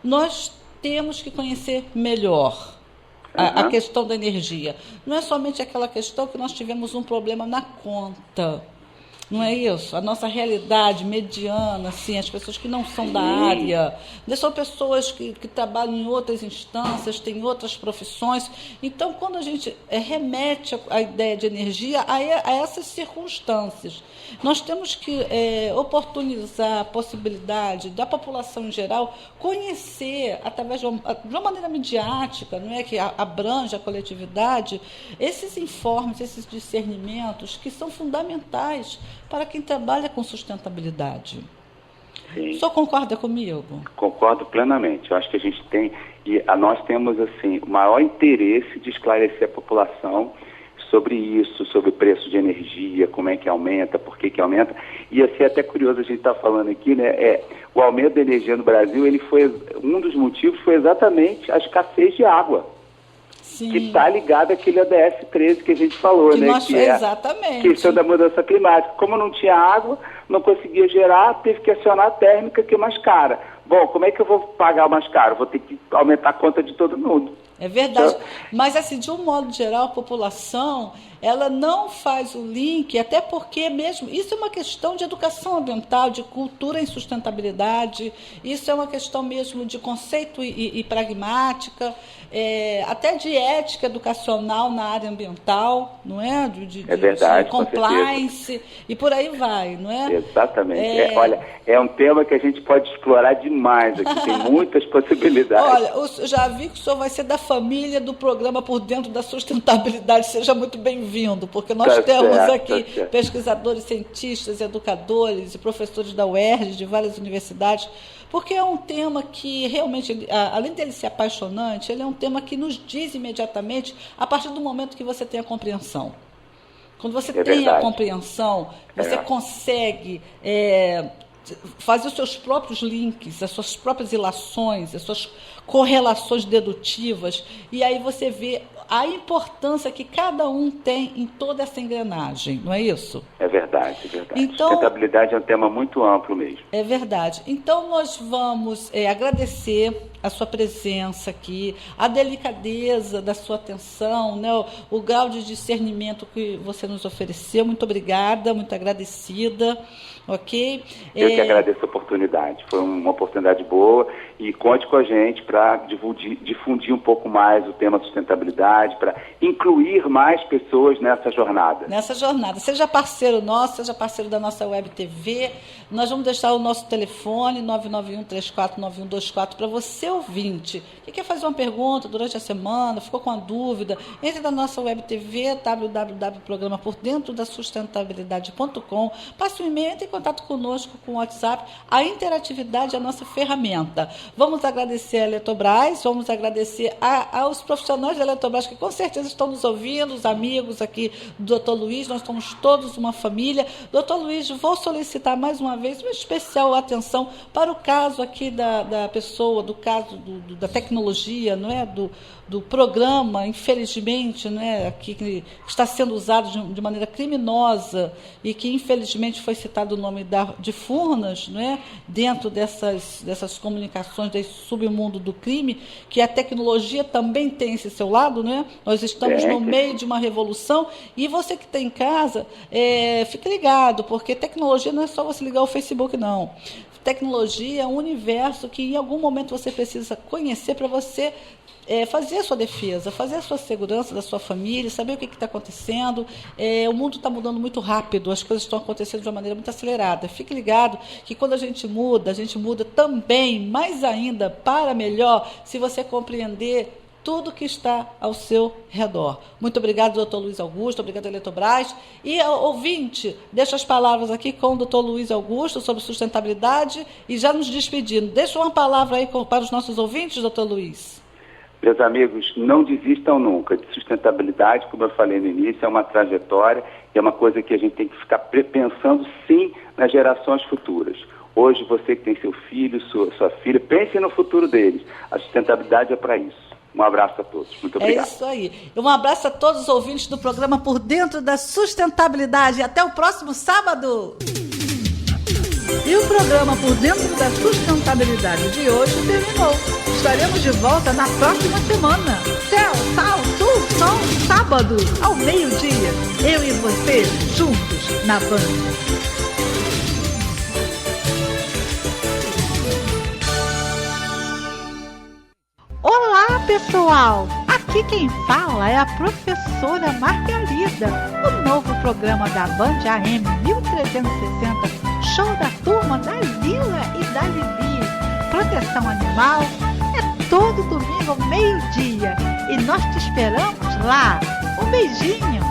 nós temos que conhecer melhor a questão da energia. Não é somente aquela questão que nós tivemos um problema na conta. Não é isso? A nossa realidade mediana, assim, as pessoas que não são da área, são pessoas que trabalham em outras instâncias, têm outras profissões. Então, quando a gente remete a ideia de energia a essas circunstâncias, nós temos que oportunizar a possibilidade da população em geral conhecer, através de uma maneira midiática, não é, que abrange a coletividade, esses informes, esses discernimentos que são fundamentais para quem trabalha com sustentabilidade. Sim. O senhor concorda comigo? Concordo plenamente. Eu acho que a gente tem, nós temos assim, o maior interesse de esclarecer a população sobre isso, sobre o preço de energia, como é que aumenta, por que aumenta. E assim, até curioso a gente estar falando aqui, né? O aumento da energia no Brasil, um dos motivos foi exatamente a escassez de água. Sim. Que está ligado àquele ODS 13 que a gente falou, né? Exatamente. A questão da mudança climática. Como não tinha água, não conseguia gerar, teve que acionar a térmica, que é mais cara. Bom, como é que eu vou pagar mais caro? Vou ter que aumentar a conta de todo mundo. É verdade. Mas, assim, de um modo geral, a população, ela não faz o link, até porque mesmo isso é uma questão de educação ambiental, de cultura em sustentabilidade, isso é uma questão mesmo de conceito e pragmática, até de ética educacional na área ambiental, não é? É verdade, de compliance, e por aí vai, não é? Exatamente. Olha, é um tema que a gente pode explorar demais aqui, tem muitas possibilidades. Olha, eu já vi que o senhor vai ser da família do programa Por Dentro da Sustentabilidade, seja muito bem-vindo, porque nós temos aqui pesquisadores, cientistas, educadores e professores da UERJ, de várias universidades, porque é um tema que realmente, além dele ser apaixonante, ele é um tema que nos diz imediatamente, a partir do momento que você tem a compreensão. Quando você tem a compreensão, você consegue fazer os seus próprios links, as suas próprias ilações, as suas correlações dedutivas, e aí você vê a importância que cada um tem em toda essa engrenagem, não é isso? É verdade, é verdade. Então, sustentabilidade é um tema muito amplo mesmo. É verdade. Então, nós vamos agradecer a sua presença aqui, a delicadeza da sua atenção, né, o grau de discernimento que você nos ofereceu. Muito obrigada, muito agradecida. Ok? Eu que agradeço a oportunidade. Foi uma oportunidade boa e conte com a gente para difundir um pouco mais o tema sustentabilidade, para incluir mais pessoas nessa jornada. Nessa jornada. Seja parceiro nosso, seja parceiro da nossa Web TV. Nós vamos deixar o nosso telefone, 991-349124, para você, ouvinte, que quer fazer uma pergunta durante a semana, ficou com uma dúvida, entre na nossa Web TV, www.programapordentrodasustentabilidade.com, passe um e-mail, entre em contato conosco com o WhatsApp. A interatividade é a nossa ferramenta. Vamos agradecer a Eletrobras, vamos agradecer aos profissionais da Eletrobras que com certeza estão nos ouvindo, os amigos aqui do Dr. Luiz, nós somos todos uma família. Dr. Luiz, vou solicitar mais uma vez uma especial atenção para o caso aqui da pessoa, do caso da tecnologia, não é? Do programa, infelizmente, não é? Aqui, que está sendo usado de maneira criminosa e que infelizmente foi citado o nome de Furnas, não é? Dentro dessas comunicações desse submundo do crime, que a tecnologia também tem esse seu lado, não é? Nós estamos no meio de uma revolução e você que está em casa, fique ligado, porque tecnologia não é só você ligar o Facebook, não. Tecnologia é um universo que em algum momento você precisa conhecer para você fazer a sua defesa, fazer a sua segurança da sua família, saber o que está acontecendo. O mundo está mudando muito rápido, as coisas estão acontecendo de uma maneira muito acelerada. Fique ligado que quando a gente muda também, mais ainda, para melhor, se você compreender tudo que está ao seu redor. Muito obrigado, doutor Luiz Augusto, obrigado, Eletrobras. E, ouvinte, deixo as palavras aqui com o doutor Luiz Augusto sobre sustentabilidade e já nos despedindo. Deixa uma palavra aí para os nossos ouvintes, doutor Luiz. Meus amigos, não desistam nunca de sustentabilidade, como eu falei no início, é uma trajetória, é uma coisa que a gente tem que ficar pensando, sim, nas gerações futuras. Hoje, você que tem seu filho, sua filha, pense no futuro deles. A sustentabilidade é para isso. Um abraço a todos. Muito obrigado. É isso aí. Um abraço a todos os ouvintes do programa Por Dentro da Sustentabilidade. Até o próximo sábado. E o programa Por Dentro da Sustentabilidade de hoje terminou. Estaremos de volta na próxima semana. Céu, sal, sul, sol, sábado, ao meio-dia. Eu e você, juntos, na Band. Olá, pessoal! Aqui quem fala é a professora Margarida. O novo programa da Band AM 1360, show da turma da Lila e da Lili. Proteção animal é todo domingo ao meio-dia. E nós te esperamos lá. Um beijinho!